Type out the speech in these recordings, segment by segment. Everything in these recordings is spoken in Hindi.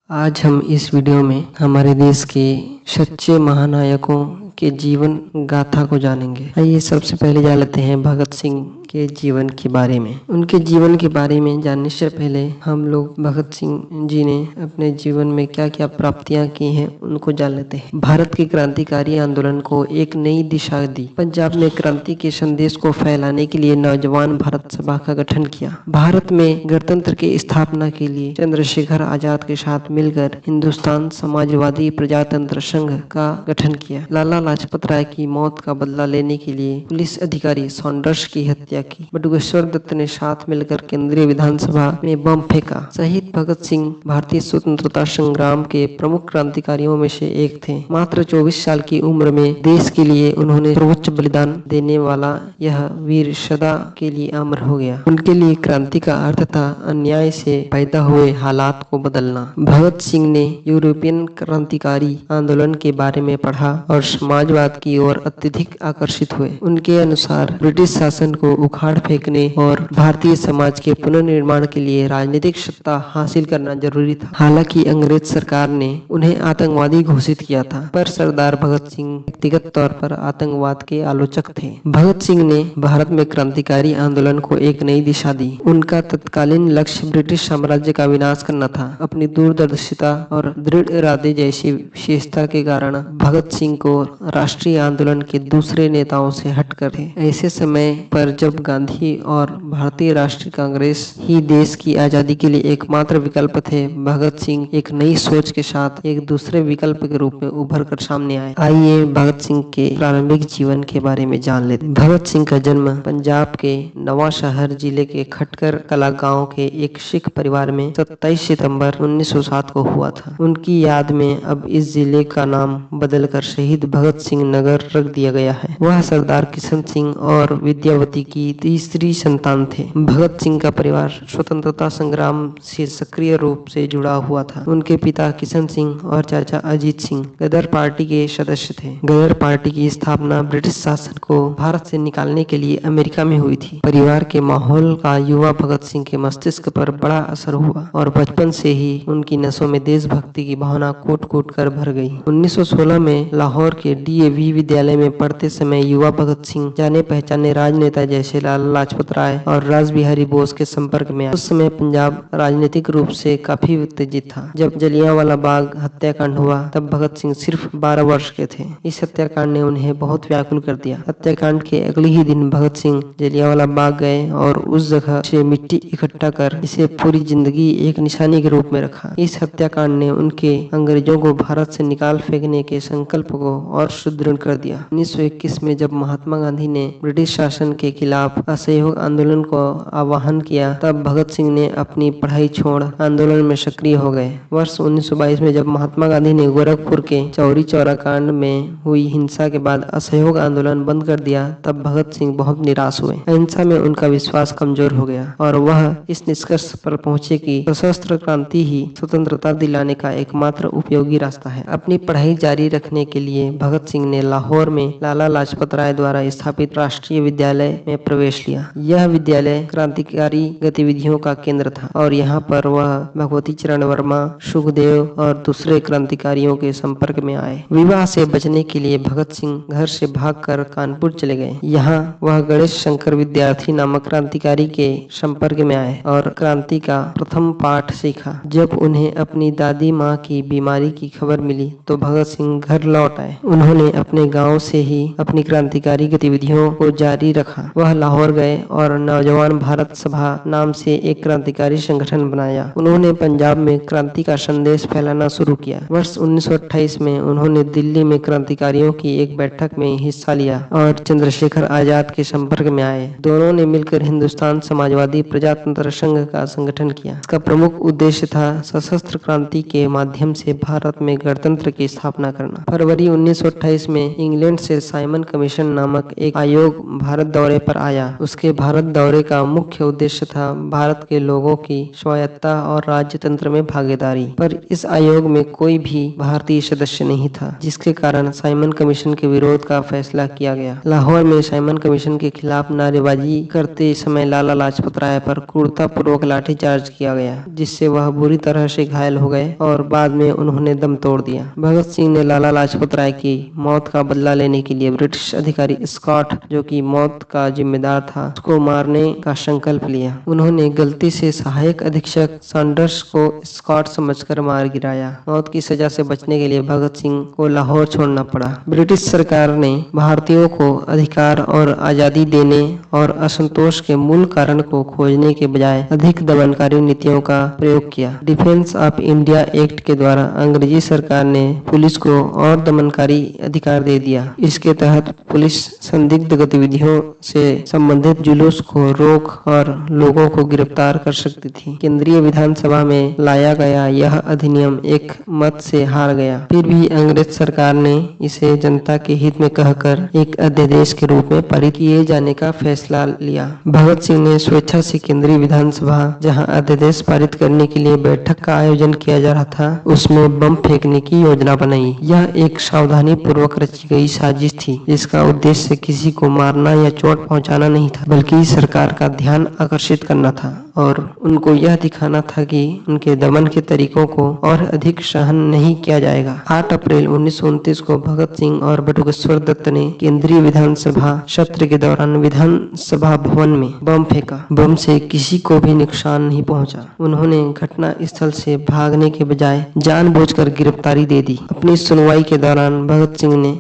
आज हम इस वीडियो में हमारे देश के सच्चे महानायकों के जीवन गाथा को जानेंगे। आइए सबसे पहले जान लेते हैं भगत सिंह के जीवन के बारे में। उनके जीवन के बारे में जानने से पहले हम लोग भगत सिंह जी ने अपने जीवन में क्या क्या प्राप्तियां की हैं उनको जान लेते हैं। भारत के क्रांतिकारी आंदोलन को एक नई दिशा दी। पंजाब में क्रांति के संदेश को फैलाने के लिए नौजवान भारत सभा का गठन किया। भारत में गणतंत्र की स्थापना के लिए चंद्रशेखर आजाद के साथ मिलकर हिंदुस्तान समाजवादी प्रजातंत्र संघ का गठन किया। लाला लाजपत राय की मौत का बदला लेने के लिए पुलिस अधिकारी सॉन्डर्स की हत्या की। बटुकेश्वर दत्त ने साथ मिलकर केंद्रीय विधानसभा में बम फेंका। शहीद भगत सिंह भारतीय स्वतंत्रता संग्राम के प्रमुख क्रांतिकारियों में से एक थे। मात्र 24 साल की उम्र में देश के लिए उन्होंने सर्वोच्च बलिदान देने वाला यह वीर सदा के लिए अमर हो गया। उनके लिए क्रांति का अर्थ था अन्याय से पैदा हुए हालात को बदलना। भगत सिंह ने यूरोपियन क्रांतिकारी आंदोलन के बारे में पढ़ा और समाजवाद की ओर अत्यधिक आकर्षित हुए। उनके अनुसार ब्रिटिश शासन को उखाड़ फेंकने और भारतीय समाज के पुनर्निर्माण के लिए राजनीतिक सत्ता हासिल करना जरूरी था। हालांकि अंग्रेज सरकार ने उन्हें आतंकवादी घोषित किया था, पर सरदार भगत सिंह व्यक्तिगत तौर पर आतंकवाद के आलोचक थे। भगत सिंह ने भारत में क्रांतिकारी आंदोलन को एक नई दिशा दी। उनका तत्कालीन लक्ष्य ब्रिटिश साम्राज्य का विनाश करना था। अपनी दूरदर्शिता और दृढ़ इरादे जैसी विशेषता के कारण भगत सिंह को राष्ट्रीय आंदोलन के दूसरे नेताओं से हटकर थे। ऐसे समय पर जब गांधी और भारतीय राष्ट्रीय कांग्रेस ही देश की आजादी के लिए एकमात्र विकल्प थे, भगत सिंह एक नई सोच के साथ एक दूसरे विकल्प के रूप में उभर कर सामने आए। आइए भगत सिंह के प्रारंभिक जीवन के बारे में जान लेते हैं। भगत सिंह का जन्म पंजाब के नवांशहर जिले के खटकर कला गांव के एक सिख परिवार में 27 सितंबर 1907 को हुआ था। उनकी याद में अब इस जिले का नाम बदलकर शहीद भगत सिंह नगर रख दिया गया है। वह सरदार किशन सिंह और विद्यावती की तीसरी संतान थे। भगत सिंह का परिवार स्वतंत्रता संग्राम से सक्रिय रूप से जुड़ा हुआ था। उनके पिता किशन सिंह और चाचा अजीत सिंह गदर पार्टी के सदस्य थे। गदर पार्टी की स्थापना ब्रिटिश शासन को भारत से निकालने के लिए अमेरिका में हुई थी। परिवार के माहौल का युवा भगत सिंह के मस्तिष्क पर बड़ा असर हुआ और बचपन से ही उनकी नसों में देशभक्ति की भावना कूट-कूट कर भर गई। 1916 में लाहौर के डीएवी विद्यालय में पढ़ते समय युवा भगत सिंह जाने पहचाने राजनेता जैसे लाला लाजपत राय और रासबिहारी बोस के संपर्क में आए। उस समय पंजाब राजनीतिक रूप से काफी उत्तेजित था। जब जलियांवाला बाग हत्याकांड हुआ तब भगत सिंह सिर्फ 12 वर्ष के थे। इस हत्याकांड ने उन्हें बहुत व्याकुल कर दिया। हत्याकांड के अगले ही दिन भगत सिंह जलियांवाला बाग गए और उस जगह से मिट्टी इकट्ठा कर इसे पूरी जिंदगी एक निशानी के रूप में रखा। इस हत्याकांड ने उनके अंग्रेजों को भारत से निकाल फेंकने के संकल्प को और सुदृढ़ कर दिया। 1921 में जब महात्मा गांधी ने ब्रिटिश शासन के खिलाफ असहयोग आंदोलन को आह्वान किया तब भगत सिंह ने अपनी पढ़ाई छोड़ आंदोलन में सक्रिय हो गए। वर्ष 1922 में जब महात्मा गांधी ने गोरखपुर के चौरी चौरा कांड में हुई हिंसा के बाद असहयोग आंदोलन बंद कर दिया तब भगत सिंह बहुत निराश हुए। अहिंसा में उनका विश्वास कमजोर हो गया और वह इस निष्कर्ष पर पहुंचे कि सशस्त्र क्रांति ही स्वतंत्रता दिलाने का एकमात्र उपयोगी रास्ता है। अपनी पढ़ाई जारी रखने के लिए भगत सिंह ने लाहौर में लाला लाजपत राय द्वारा स्थापित राष्ट्रीय विद्यालय में प्रवेश लिया। यह विद्यालय क्रांतिकारी गतिविधियों का केंद्र था और यहाँ पर वह भगवती चरण वर्मा, सुखदेव और दूसरे क्रांतिकारियों के संपर्क में आए। विवाह से बचने के लिए भगत सिंह घर से भागकर कानपुर चले गए। यहाँ वह गणेश शंकर विद्यार्थी नामक क्रांतिकारी के संपर्क में आए और क्रांति का प्रथम पाठ सीखा। जब उन्हें अपनी दादी माँ की बीमारी की खबर मिली तो भगत सिंह घर लौट आए। उन्होंने अपने गांव से ही अपनी क्रांतिकारी गतिविधियों को जारी रखा। वह लाहौर गए और नौजवान भारत सभा नाम से एक क्रांतिकारी संगठन बनाया। उन्होंने पंजाब में क्रांति का संदेश फैलाना शुरू किया। वर्ष 1928 में उन्होंने दिल्ली में क्रांतिकारियों की एक बैठक में हिस्सा लिया और चंद्रशेखर आजाद के संपर्क में आए। दोनों ने मिलकर हिंदुस्तान समाजवादी प्रजातंत्र संघ का संगठन किया। इसका प्रमुख उद्देश्य था सशस्त्र क्रांति के माध्यम से भारत में गणतंत्र की स्थापना करना। फरवरी 1928 में इंग्लैंड से साइमन कमीशन नामक एक आयोग भारत दौरे पर आया। उसके भारत दौरे का मुख्य उद्देश्य था भारत के लोगों की स्वायत्तता और राज्य तंत्र में भागीदारी, पर इस आयोग में कोई भी भारतीय सदस्य नहीं था, जिसके कारण साइमन कमीशन के विरोध का फैसला किया गया। लाहौर में साइमन कमीशन के खिलाफ नारेबाजी करते समय लाला लाजपत राय पर क्रूरतापूर्वक लाठीचार्ज किया गया, जिससे वह बुरी तरह से घायल हो गए और बाद में उन्होंने दम तोड़ दिया। भगत सिंह ने लाला लाजपत राय की मौत का बदला लेने के लिए ब्रिटिश अधिकारी स्कॉट, जो कि मौत का जिम्मेदार था, उसको मारने का संकल्प लिया। उन्होंने गलती से सहायक अधीक्षक सैंडर्स को स्कॉट समझकर मार गिराया। मौत की सजा से बचने के लिए भगत सिंह को लाहौर छोड़ना पड़ा। ब्रिटिश सरकार ने भारतीयों को अधिकार और आजादी देने और असंतोष के मूल कारण को खोजने के बजाय अधिक दमनकारी नीतियों का प्रयोग किया। डिफेंस ऑफ इंडिया एक्ट के द्वारा अंग्रेजी सरकार ने पुलिस को और दमनकारी अधिकार दे दिया। इसके तहत पुलिस संदिग्ध गतिविधियों से संबंधित जुलूस को रोक और लोगों को गिरफ्तार कर सकती थी। केंद्रीय विधानसभा में लाया गया यह अधिनियम एक मत से हार गया। फिर भी अंग्रेज सरकार ने इसे जनता के हित में कहकर एक अध्यादेश के रूप में पारित किए जाने का फैसला लिया। भगत सिंह ने स्वेच्छा से केंद्रीय विधानसभा, जहां अध्यादेश पारित करने के लिए बैठक का आयोजन किया जा रहा था, उसमें बम फेंकने की योजना बनाई। यह एक सावधानी पूर्वक रची गई साजिश थी, जिसका उद्देश्य किसी को मारना या चोट पहुंचाना नहीं था, बल्कि सरकार का ध्यान आकर्षित करना था और उनको यह दिखाना था कि उनके दमन के तरीकों को और अधिक सहन नहीं किया जाएगा। 8 अप्रैल 1929 को भगत सिंह और बटुकेश्वर दत्त ने केंद्रीय विधानसभा सत्र के दौरान विधानसभा भवन में बम फेंका। बम से किसी को भी नुकसान नहीं पहुंचा। उन्होंने घटना स्थल से भागने के बजाय जानबूझकर गिरफ्तारी दे दी। अपनी सुनवाई के दौरान भगत सिंह ने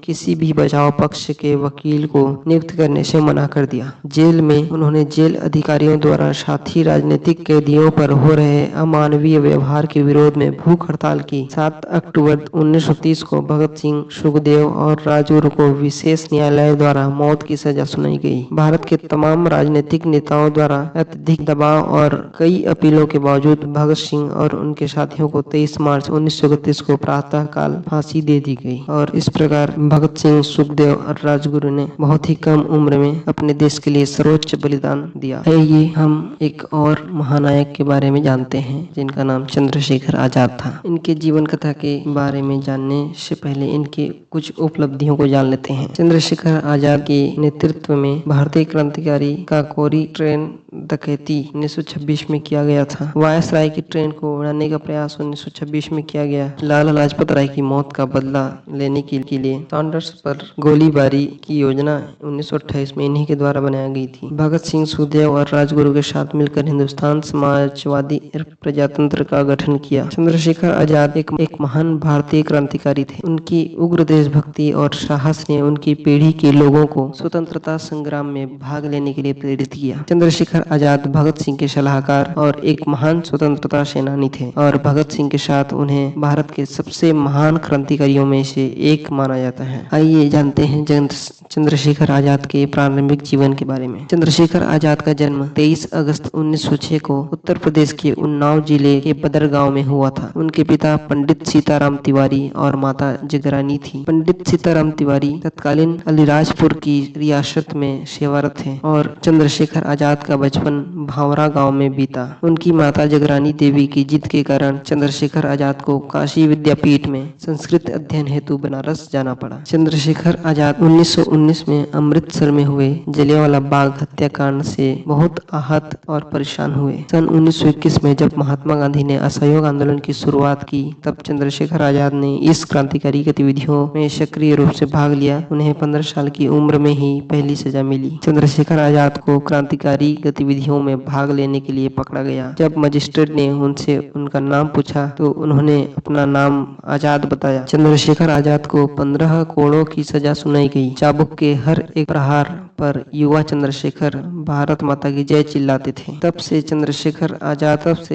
किसी भी बचाव पक्ष के वकील को नियुक्त करने से मना कर दिया। जेल में उन्होंने जेल अधिकारियों द्वारा साथी राजनीतिक कैदियों पर हो रहे अमानवीय व्यवहार के विरोध में भूख हड़ताल की। 7 अक्टूबर 1930 को भगत सिंह, सुखदेव और राजगुरु को विशेष न्यायालय द्वारा मौत की सजा सुनाई गई। भारत के तमाम राजनीतिक नेताओं द्वारा अत्यधिक दबाव और कई अपीलों के बावजूद भगत सिंह और उनके साथियों को 23 मार्च 1931 को प्रातः काल फांसी दे दी गई और इस प्रकार भगत सिंह, सुखदेव और राजगुरु ने बहुत ही कम उम्र में अपने देश के लिए सर्वोच्च बलिदान दिया। ये हम एक और महानायक के बारे में जानते हैं, जिनका नाम चंद्रशेखर आजाद था। इनके जीवन कथा के बारे में जानने से पहले इनके कुछ उपलब्धियों को जान लेते हैं। चंद्रशेखर आजाद के नेतृत्व में भारतीय क्रांतिकारी काकोरी ट्रेन डकैती 1926 में किया गया था। वायसराय की ट्रेन को उड़ाने का प्रयास 1926 में किया गया। लाला लाजपत राय की मौत का बदला लेने के लिए सैंडर्स पर गोलीबारी की योजना 1928 में इन्हीं के द्वारा बनाई गई थी। भगत सिंह, सुखदेव और राजगुरु के साथ मिलकर हिंदुस्तान समाजवादी प्रजातंत्र का गठन किया। चंद्रशेखर आजाद एक महान भारतीय क्रांतिकारी थे। उनकी उग्र देशभक्ति और साहस ने उनकी पीढ़ी के लोगों को स्वतंत्रता संग्राम में भाग लेने के लिए प्रेरित किया। चंद्रशेखर आजाद भगत सिंह के सलाहकार और एक महान स्वतंत्रता सेनानी थे और भगत सिंह के साथ उन्हें भारत के सबसे महान क्रांतिकारियों में से एक माना जाता है। आइए जानते हैं चंद्रशेखर आजाद के प्रारंभिक जीवन के बारे में। चंद्रशेखर आजाद का जन्म 23 अगस्त 1906 को उत्तर प्रदेश के उन्नाव जिले के बदर गांव में हुआ था। उनके पिता पंडित सीताराम तिवारी और माता जगरानी थी। पंडित सीताराम तिवारी तत्कालीन अलीराजपुर की रियासत में सेवारत थे और चंद्रशेखर आजाद का बचपन भावरा गांव में बीता। उनकी माता जगरानी देवी की जिद के कारण चंद्रशेखर आजाद को काशी विद्यापीठ में संस्कृत अध्ययन हेतु बनारस जाना पड़ा। चंद्रशेखर आजाद 1919 में अमृतसर में हुए जलियांवाला बाग हत्याकांड से बहुत आहत और परेशान हुए। सन 1921 में जब महात्मा गांधी ने असहयोग आंदोलन की शुरुआत की, तब चंद्रशेखर आजाद ने इस क्रांतिकारी गतिविधियों में सक्रिय रूप से भाग लिया। उन्हें 15 साल की उम्र में ही पहली सजा मिली। चंद्रशेखर आजाद को क्रांतिकारी गतिविधियों में भाग लेने के लिए पकड़ा गया। जब मजिस्ट्रेट ने उनसे उनका नाम पूछा तो उन्होंने अपना नाम आजाद बताया। चंद्रशेखर आजाद को 15 कोड़ों की सजा सुनाई गई। चाबुक के हर एक प्रहार पर युवा चंद्रशेखर भारत माता की जय चिल्लाते थे। तब से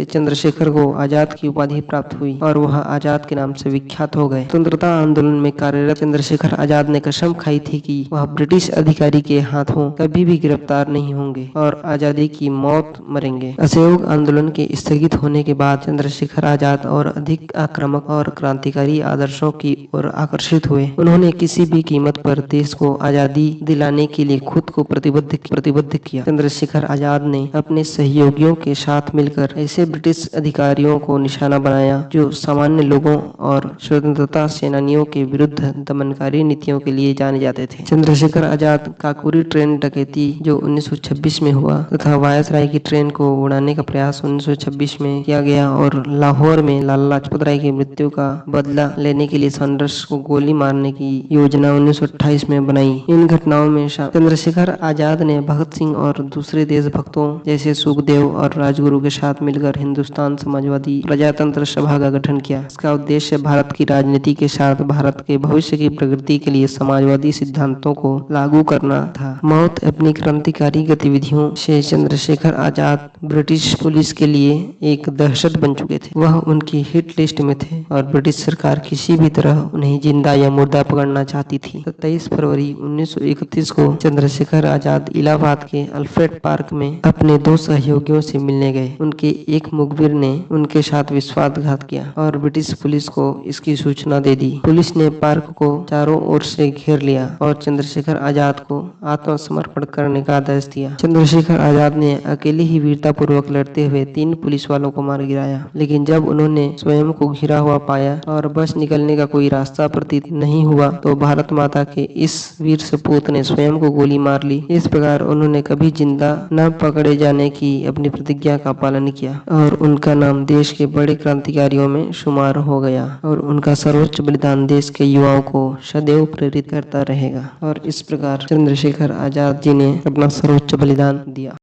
चंद्रशेखर को आजाद की उपाधि प्राप्त हुई और वह आजाद के नाम से विख्यात हो गए। स्वतंत्रता आंदोलन में कार्यरत चंद्रशेखर आजाद ने कसम खाई थी कि वह ब्रिटिश अधिकारी के हाथों कभी भी गिरफ्तार नहीं होंगे और आजादी की मौत मरेंगे। असहयोग आंदोलन के स्थगित होने के बाद चंद्रशेखर आजाद और अधिक आक्रामक और क्रांतिकारी आदर्शों की ओर आकर्षित हुए। उन्होंने किसी भी कीमत पर देश को आजादी दिलाने के लिए खुद को प्रतिबद्ध किया। चंद्रशेखर आजाद ने अपने सहयोगियों के साथ मिलकर ऐसे ब्रिटिश अधिकारियों को निशाना बनाया जो सामान्य लोगों और स्वतंत्रता सेनानियों के विरुद्ध दमनकारी नीतियों के लिए जाने जाते थे। चंद्रशेखर आजाद काकोरी ट्रेन डकैती जो 1926 में हुआ तथा वायसराय की ट्रेन को उड़ाने का प्रयास 1926 में किया गया और लाहौर में लाला लाजपत राय की मृत्यु का बदला लेने के लिए सैंडर्स को गोली मारने की योजना 1928 में बनाई। इन घटनाओं में चंद्रशेखर आजाद ने भगत सिंह और दूसरे देशभक्तों जैसे सुखदेव और राजगुरु के साथ मिलकर हिंदुस्तान समाजवादी प्रजातंत्र सभा का गठन किया। इसका उद्देश्य भारत की राजनीति के साथ भारत के भविष्य की प्रगति के लिए समाजवादी सिद्धांतों को लागू करना था। मौत अपनी क्रांतिकारी गतिविधियों से चंद्रशेखर आजाद ब्रिटिश पुलिस के लिए एक दहशत बन चुके थे। वह उनकी हिट लिस्ट में थे और ब्रिटिश सरकार किसी भी तरह उन्हें जिंदा या मुर्दा पकड़ना चाहती थी। 27 फरवरी 1931 को चंद्रशेखर आजाद इलाहाबाद के अल्फ्रेड पार्क में अपने दो सहयोगियों से मिलने गए। उनके एक मुखबिर ने उनके साथ विश्वासघात किया और ब्रिटिश पुलिस को इसकी सूचना दे दी। पुलिस ने पार्क को चारों ओर से घेर लिया और चंद्रशेखर आजाद को आत्मसमर्पण करने का आदेश दिया। चंद्रशेखर आजाद ने अकेले ही वीरता पूर्वक लड़ते हुए 3 पुलिस वालों को मार गिराया, लेकिन जब उन्होंने स्वयं को घिरा हुआ पाया और बस निकलने का कोई रास्ता प्रतीत नहीं हुआ तो भारत माता के इस वीर सपूत ने स्वयं को गोली मार ली। इस प्रकार उन्होंने कभी जिंदा न पकड़े जाने की अपनी प्रतिज्ञा का पालन किया और उनका नाम देश के बड़े क्रांतिकारियों में शुमार हो गया और उनका सर्वोच्च बलिदान देश के युवाओं को सदैव प्रेरित करता रहेगा। और इस प्रकार चंद्रशेखर आजाद जी ने अपना सर्वोच्च बलिदान दिया।